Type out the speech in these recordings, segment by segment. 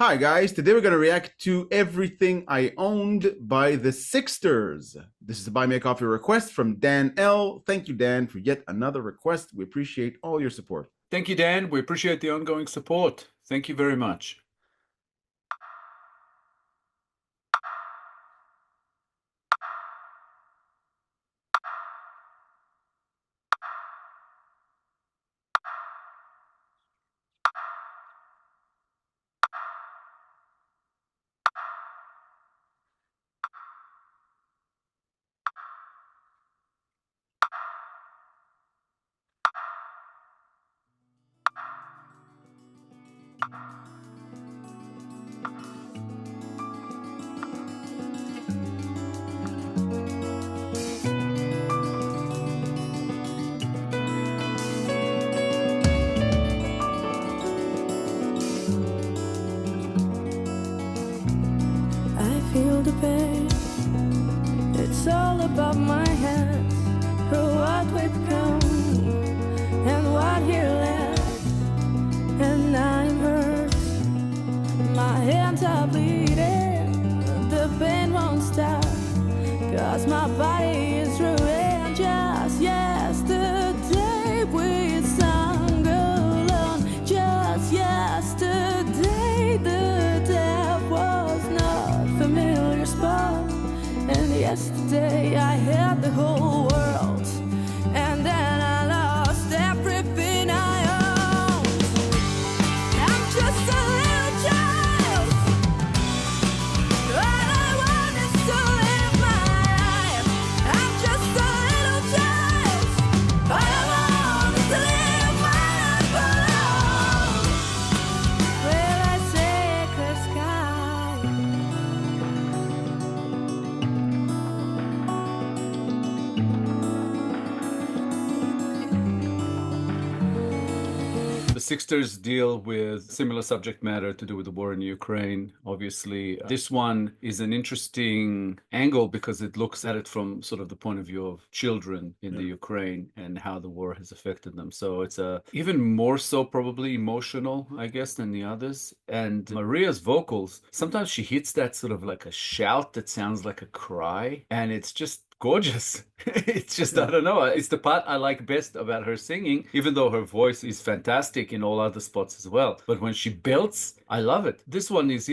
Hi guys, today we're going to react to Everything I Owned by the SIXSTERS. This is a Buy Me a Coffee request from Dan L. Thank you, Dan, for yet another request. We appreciate all your support. Thank you, Dan. We appreciate the ongoing support. Thank you very much. Feel the pain. It's all about my hands, for what we've come and what here left. And I'm hurt, my hands are bleeding, the pain won't stop, cause my body is ruined. Just yesterday we sang alone, just yesterday the death was not familiar spot. And yesterday I had the whole world, and then I lost everything I owned. I'm just a little child, all I want is to live my life. I'm just a little child, all I want is to live my life alone. Will I take the sky? The SIXSTERS deal with similar subject matter to do with the war in Ukraine. Obviously, this one is an interesting angle because it looks at it from sort of the point of view of children in the Ukraine and how the war has affected them. So it's even more so probably emotional, I guess, than the others. And Maria's vocals, sometimes she hits that sort of like a shout that sounds like a cry, and it's just gorgeous. It's just, I don't know. It's the part I like best about her singing, even though her voice is fantastic in all other spots as well. But when she belts, I love it. This one is,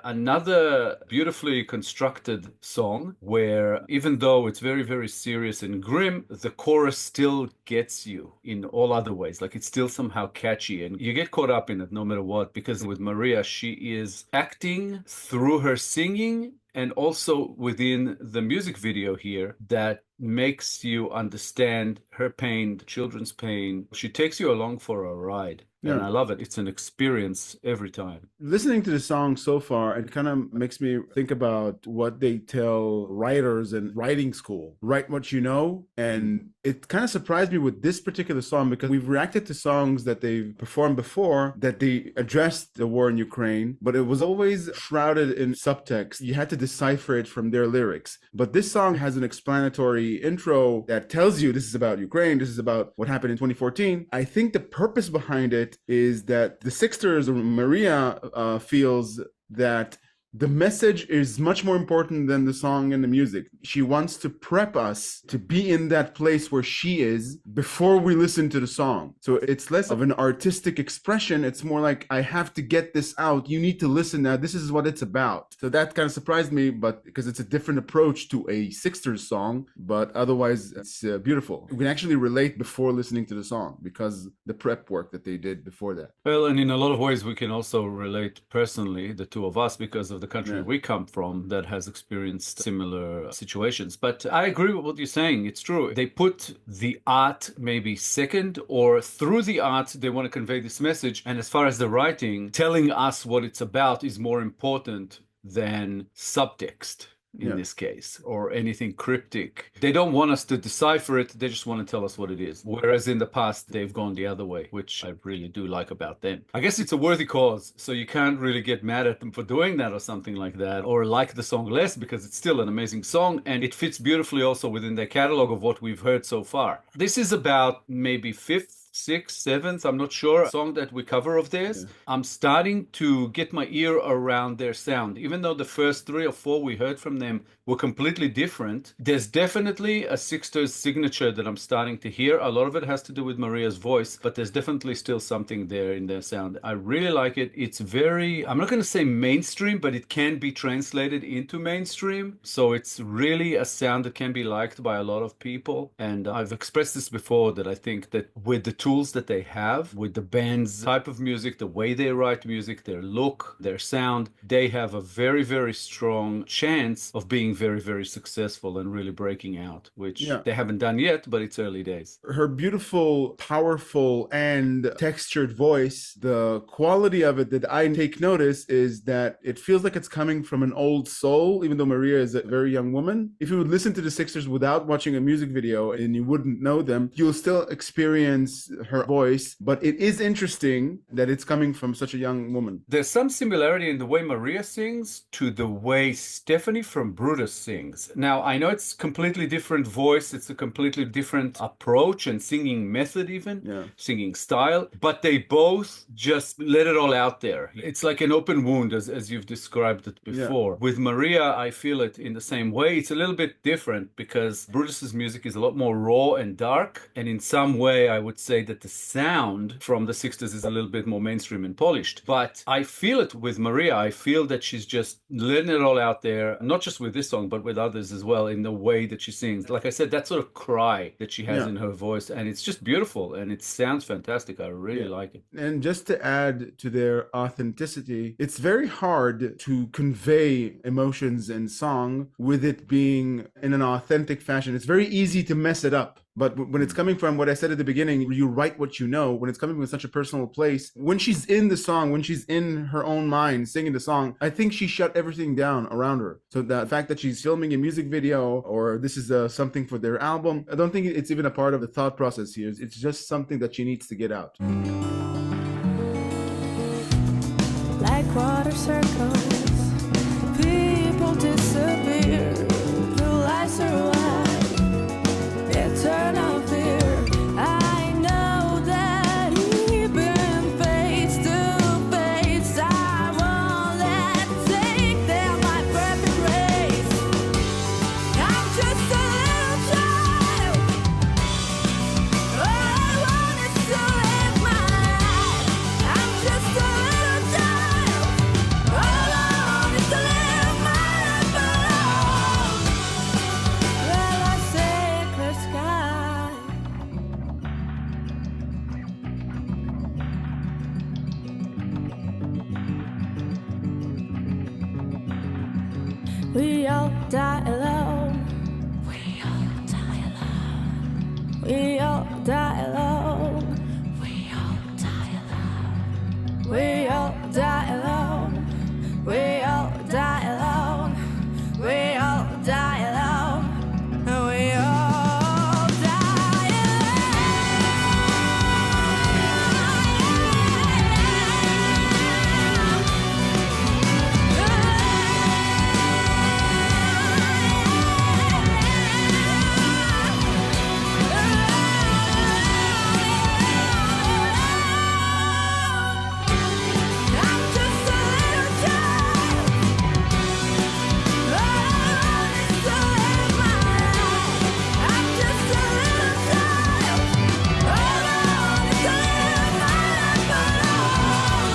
another beautifully constructed song where even though it's very, very serious and grim, the chorus still gets you in all other ways. Like it's still somehow catchy and you get caught up in it no matter what, because with Maria, she is acting through her singing and also within the music video here that makes you understand her pain, the children's pain. She takes you along for a ride. And I love it. It's an experience every time. Listening to the song so far, it kind of makes me think about what they tell writers in writing school. Write what you know. And it kind of surprised me with this particular song because we've reacted to songs that they've performed before that they addressed the war in Ukraine, but it was always shrouded in subtext. You had to decipher it from their lyrics. But this song has an explanatory intro that tells you this is about Ukraine, this is about what happened in 2014. I think the purpose behind it is that the SIXSTERS, or Maria, feels that the message is much more important than the song and the music. She wants to prep us to be in that place where she is before we listen to the song. So it's less of an artistic expression. It's more like, I have to get this out. You need to listen now. This is what it's about. So that kind of surprised me, but because it's a different approach to a SIXSTERS song, but otherwise it's beautiful. We can actually relate before listening to the song because the prep work that they did before that. Well, and in a lot of ways, we can also relate personally, the two of us, because of the country we come from that has experienced similar situations. But I agree with what you're saying. It's true. They put the art maybe second, or through the art, they want to convey this message. And as far as the writing, telling us what it's about is more important than subtext. In this case, or anything cryptic. They don't want us to decipher it, they just want to tell us what it is. Whereas in the past, they've gone the other way, which I really do like about them. I guess it's a worthy cause, so you can't really get mad at them for doing that or something like that, or like the song less, because it's still an amazing song, and it fits beautifully also within their catalog of what we've heard so far. This is about maybe fifth, sixth, seventh, I'm not sure, song that we cover of theirs. Yeah. I'm starting to get my ear around their sound. Even though the first 3 or 4 we heard from them were completely different, there's definitely a SIXSTERS signature that I'm starting to hear. A lot of it has to do with Maria's voice, but there's definitely still something there in their sound. I really like it. It's very, I'm not going to say mainstream, but it can be translated into mainstream. So it's really a sound that can be liked by a lot of people. And I've expressed this before that I think that with the tools that they have, with the band's type of music, the way they write music, their look, their sound, they have a very, very strong chance of being very, very successful and really breaking out, which Yeah. they haven't done yet, but it's early days. Her beautiful, powerful, and textured voice, the quality of it that I take notice is that it feels like it's coming from an old soul, even though Maria is a very young woman. If you would listen to the SIXSTERS without watching a music video and you wouldn't know them, you'll still experience her voice, but it is interesting that it's coming from such a young woman. There's some similarity in the way Maria sings to the way Stephanie from Brutus sings. Now, I know it's completely different voice, it's a completely different approach and singing method even, Yeah. singing style, but they both just let it all out there. It's like an open wound, as you've described it before. With Maria, I feel it in the same way. It's a little bit different because Brutus's music is a lot more raw and dark, and in some way, I would say that the sound from the SIXSTERS is a little bit more mainstream and polished. But I feel it with Maria. I feel that she's just letting it all out there, not just with this song, but with others as well, in the way that she sings. Like I said, that sort of cry that she has in her voice, and it's just beautiful, and it sounds fantastic. I really like it. And just to add to their authenticity, it's very hard to convey emotions in song with it being in an authentic fashion. It's very easy to mess it up. But when it's coming from what I said at the beginning, you write what you know, when it's coming from such a personal place, when she's in the song, when she's in her own mind singing the song, I think she shut everything down around her. So the fact that she's filming a music video or this is something for their album, I don't think it's even a part of the thought process here. It's just something that she needs to get out. Like water circles, people disappear, through lights are wide, eternal fear. I know that we've been face to face. I won't let take them my perfect race. I'm just a little child. All I want is to live my life. I'm just a little child. All I want is to live my life alone. Well, I say clear sky. We all die alone. We all die alone. We all die alone. We all die alone. We all die alone. We all die alone. We all die alone. We all die I'm just a little child. All I want is to live my life. I'm just a little child. All I want is to live my life alone.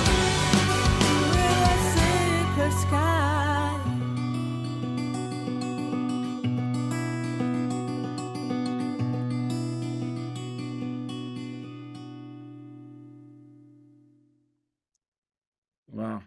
Will I see clear sky? Wow.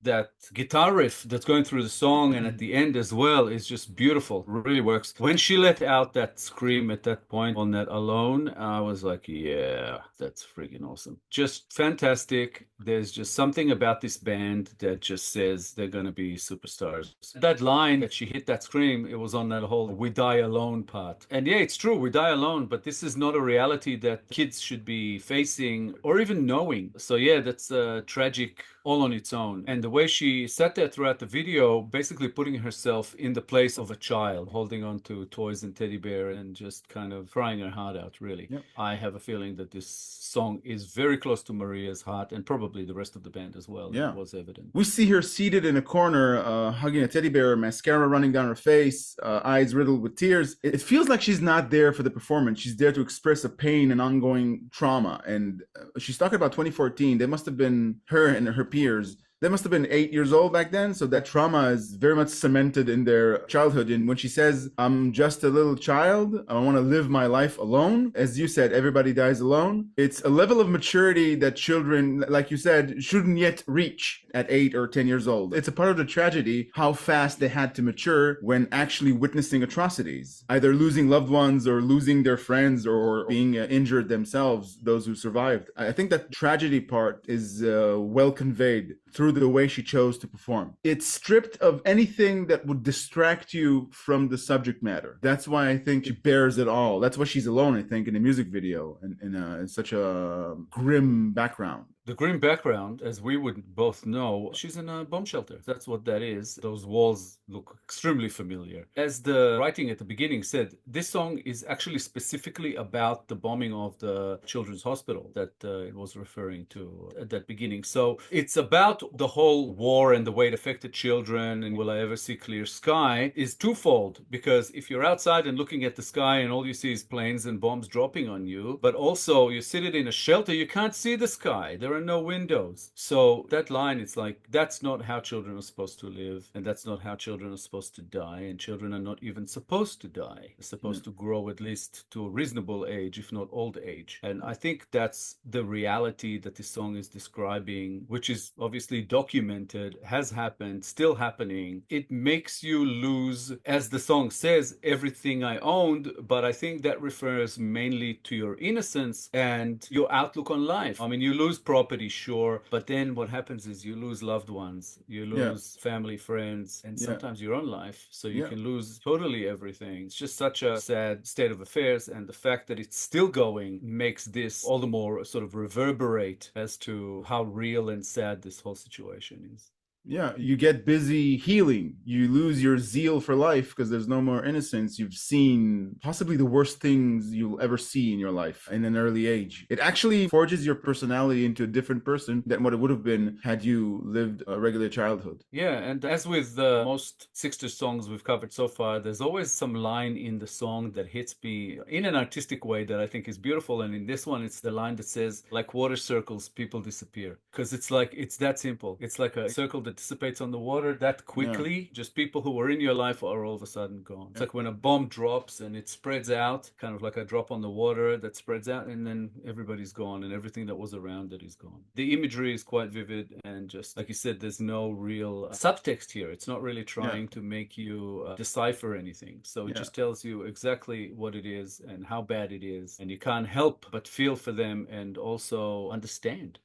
That guitar riff that's going through the song and at the end as well is just beautiful. Really works. When she let out that scream at that point on that Alone, I was like, yeah, that's freaking awesome. Just fantastic. There's just something about this band that just says they're going to be superstars. That line that she hit that scream, it was on that whole "we die alone" part. And yeah, it's true, we die alone, but this is not a reality that kids should be facing or even knowing. So yeah, that's tragic all on its own. And the way she sat there throughout the video, basically putting herself in the place of a child, holding on to toys and teddy bear and just kind of crying her heart out, really. Yep. I have a feeling that this song is very close to Maria's heart and probably the rest of the band as well. Yeah. It was evident. We see her seated in a corner, hugging a teddy bear, mascara running down her face, eyes riddled with tears. It feels like she's not there for the performance. She's there to express a pain and ongoing trauma. And she's talking about 2014. They must have been, her and her peers, they must have been 8 years old back then. So that trauma is very much cemented in their childhood. And when she says, I'm just a little child, I want to live my life alone. As you said, everybody dies alone. It's a level of maturity that children, like you said, shouldn't yet reach at 8 or 10 years old. It's a part of the tragedy, how fast they had to mature when actually witnessing atrocities, either losing loved ones or losing their friends or being injured themselves, those who survived. I think that tragedy part is well conveyed through the way she chose to perform. It's stripped of anything that would distract you from the subject matter. That's why I think she bears it all. That's why she's alone, I think, in the music video in such a grim background. The grim background, as we would both know, she's in a bomb shelter. That's what that is. Those walls look extremely familiar. As the writing at the beginning said, this song is actually specifically about the bombing of the children's hospital that it was referring to at that beginning. So it's about the whole war and the way it affected children and will I ever see clear sky is twofold. Because if you're outside and looking at the sky and all you see is planes and bombs dropping on you, but also you're seated in a shelter, you can't see the sky. There are no windows. So that line, it's like, that's not how children are supposed to live, and that's not how children are supposed to die, and children are not even supposed to die. They're supposed to grow at least to a reasonable age, if not old age. And I think that's the reality that this song is describing, which is obviously documented, has happened, still happening. It makes you lose, as the song says, everything I owned, but I think that refers mainly to your innocence and your outlook on life. I mean, you lose property, sure, but then what happens is you lose loved ones, you lose family, friends, and sometimes your own life. So you can lose totally everything. It's just such a sad state of affairs, and the fact that it's still going makes this all the more sort of reverberate as to how real and sad this whole situation is. Yeah, you get busy healing. You lose your zeal for life because there's no more innocence. You've seen possibly the worst things you'll ever see in your life in an early age. It actually forges your personality into a different person than what it would have been had you lived a regular childhood. Yeah, and as with most SIXSTERS songs we've covered so far, there's always some line in the song that hits me in an artistic way that I think is beautiful. And in this one, it's the line that says, like water circles, people disappear. Because it's like, it's that simple. It's like a circle that dissipates on the water that quickly. Just people who were in your life are all of a sudden gone. It's like when a bomb drops and it spreads out, kind of like a drop on the water that spreads out, and then everybody's gone and everything that was around it is gone. The imagery is quite vivid, and just like you said, there's no real subtext here. It's not really trying to make you decipher anything. So it just tells you exactly what it is and how bad it is, and you can't help but feel for them and also understand.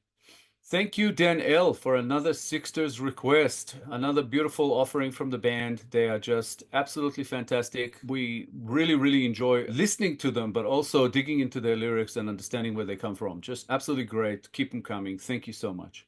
Thank you, Dan L., for another SIXSTERS request. Another beautiful offering from the band. They are just absolutely fantastic. We really, really enjoy listening to them, but also digging into their lyrics and understanding where they come from. Just absolutely great. Keep them coming. Thank you so much.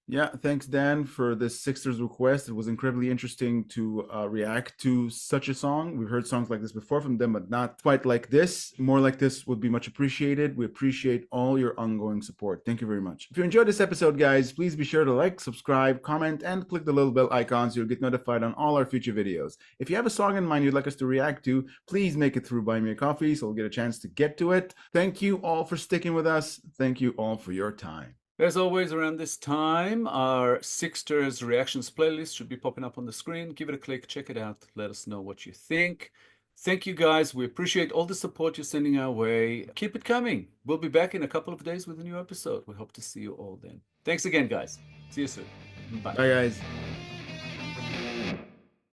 Yeah, thanks, Dan, for this SIXSTERS request. It was incredibly interesting to react to such a song. We've heard songs like this before from them, but not quite like this. More like this would be much appreciated. We appreciate all your ongoing support. Thank you very much. If you enjoyed this episode, guys, please be sure to like, subscribe, comment, and click the little bell icon so you'll get notified on all our future videos. If you have a song in mind you'd like us to react to, please make it through Buy Me a Coffee so we'll get a chance to get to it. Thank you all for sticking with us. Thank you all for your time. As always, around this time, our SIXSTERS reactions playlist should be popping up on the screen. Give it a click, check it out, let us know what you think. Thank you, guys. We appreciate all the support you're sending our way. Keep it coming. We'll be back in a couple of days with a new episode. We hope to see you all then. Thanks again, guys. See you soon. Bye. Bye, guys.